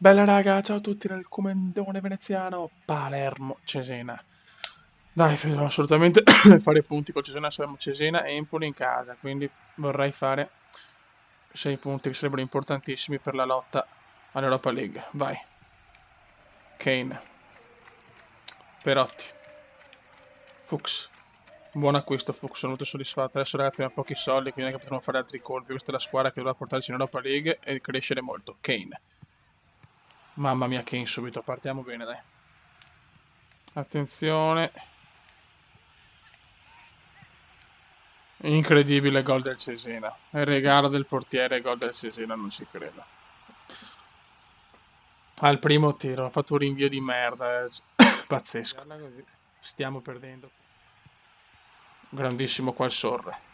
Bella raga, ciao a tutti dal comandone veneziano Palermo Cesena. Dai, dobbiamo assolutamente fare i punti col Cesena, siamo Cesena e Empoli in casa, quindi vorrei fare 6 punti che sarebbero importantissimi per la lotta all'Europa League. Vai. Kane, Perotti, Fuchs. Buon acquisto Fuchs, sono molto soddisfatto. Adesso ragazzi abbiamo pochi soldi, quindi non è che potremo fare altri colpi. Questa è la squadra che dovrà portarci in Europa League e crescere molto. Kane. Mamma mia, Kane subito, partiamo bene, dai. Attenzione. Incredibile gol del Cesena. Il regalo del portiere gol del Cesena, non ci credo. Al primo tiro, ha fatto un rinvio di merda. Pazzesco. Stiamo perdendo. Grandissimo qua il Sorre.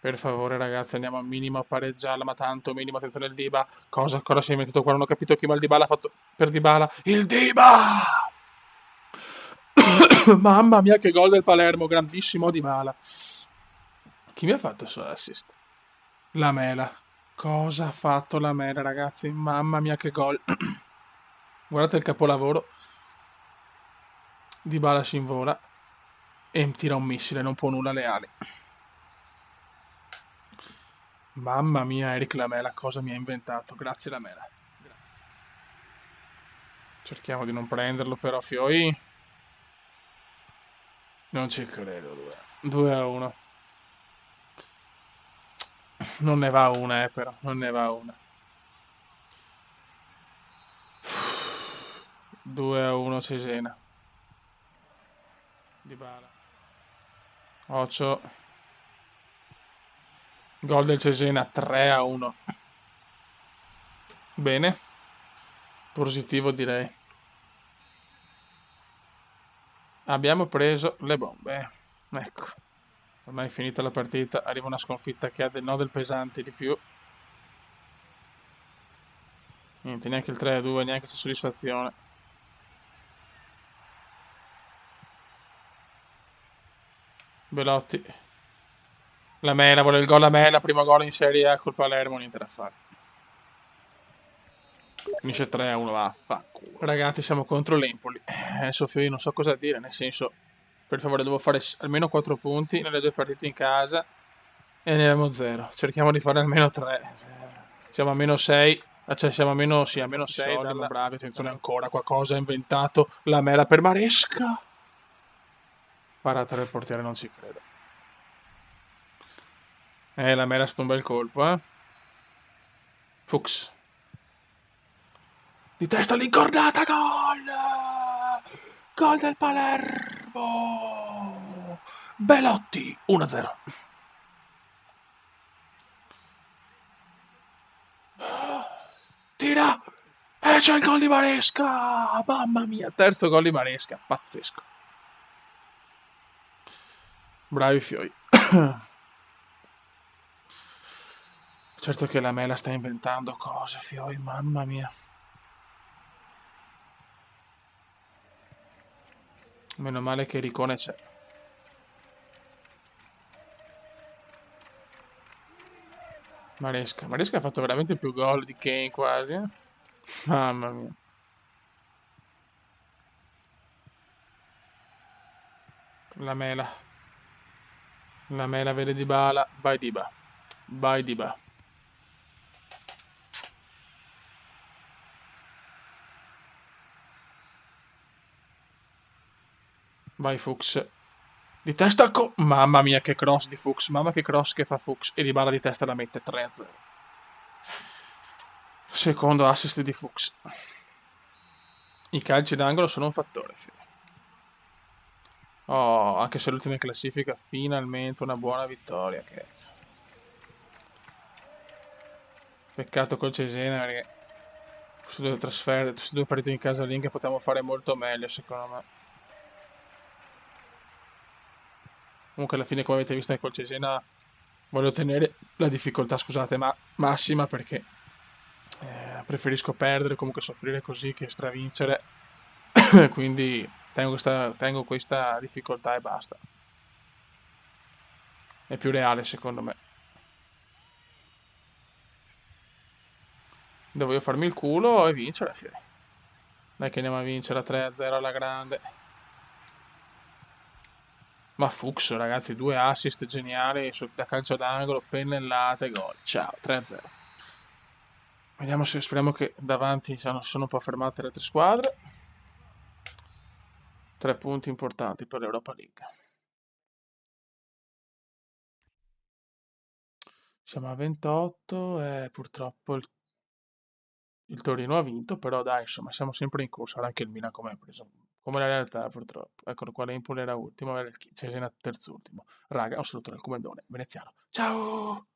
Per favore ragazzi, andiamo a minimo a pareggiarla, ma tanto minimo, attenzione al Diba. Cosa si è inventato qua? Non ho capito chi, ma il Dybala ha fatto per Dybala. Il Diba! Mamma mia che gol del Palermo, grandissimo Dybala. Chi mi ha fatto il suo assist? La Mela. Cosa ha fatto la Mela, ragazzi? Mamma mia che gol. Guardate il capolavoro. Dybala si invola e tira un missile, non può nulla Leali. Mamma mia, Eric Lamela, cosa mi ha inventato? Grazie Lamela. Cerchiamo di non prenderlo però, Fioi. Non ci credo, 2-1. Non ne va una, però, non ne va una. 2-1 Cesena. Dybala. 8. Gol del Cesena 3-1. Bene. Positivo direi. Abbiamo preso le bombe. Ecco. Ormai è finita la partita. Arriva una sconfitta che ha del no del pesante di più. Niente, neanche il 3-2, neanche questa soddisfazione. Belotti. La Mela, vuole il gol la Mela, primo gol in Serie A col Palermo, niente da fare. Finisce 3-1, vaffanculo. Ragazzi, siamo contro l'Empoli. Adesso io non so cosa dire, nel senso, per favore, devo fare almeno 4 punti nelle 2 partite in casa e ne abbiamo 0. Cerchiamo di fare almeno 3. Siamo a meno 6, cioè siamo a meno, sì, a meno 6. Siamo bravi, attenzione ancora, qualcosa ha inventato la Mela per Maresca. Parata del portiere, non ci credo. La Mela sta un bel colpo, eh. Fuchs. Di testa l'incornata, gol! Gol del Palermo! Belotti, 1-0. Tira! E c'è il gol di Maresca! Mamma mia, terzo gol di Maresca, pazzesco. Bravi Fioi. Certo che la Mela sta inventando cose, Fioi, mamma mia. Meno male che Ricone c'è. Maresca ha fatto veramente più gol di Kane quasi, eh? Mamma mia. La Mela. La Mela vede Dybala. Vai Diba. Vai Diba. Vai Fuchs. Di testa mamma mia che cross di Fuchs. Mamma che cross che fa Fuchs. E Dybala di testa la mette 3-0. Secondo assist di Fuchs. I calci d'angolo sono un fattore, figlio. Oh, anche se l'ultima in classifica, finalmente una buona vittoria, cazzo. Peccato col Cesena perché queste due partite in casa lì che potevamo fare molto meglio, secondo me. Comunque alla fine, come avete visto col Cesena, voglio tenere la difficoltà, scusate, ma massima perché preferisco perdere, comunque soffrire così che stravincere. Quindi tengo questa difficoltà e basta. È più reale secondo me. Devo io farmi il culo e vincere, fieri. Dai che andiamo a vincere a 3-0 alla grande. Ma Fuchs, ragazzi, 2 assist geniali da calcio d'angolo, pennellate, gol. Ciao, 3-0. Vediamo se speriamo che davanti sono un po' fermate le altre squadre. 3 punti importanti per l'Europa League. Siamo a 28 e purtroppo il Torino ha vinto, però dai, insomma, siamo sempre in corsa, anche il Milan come ha preso. Come la realtà, purtroppo. Eccolo qua, l'Empoli era ultimo, Cesena terzultimo. Raga, un saluto dal comandone veneziano. Ciao!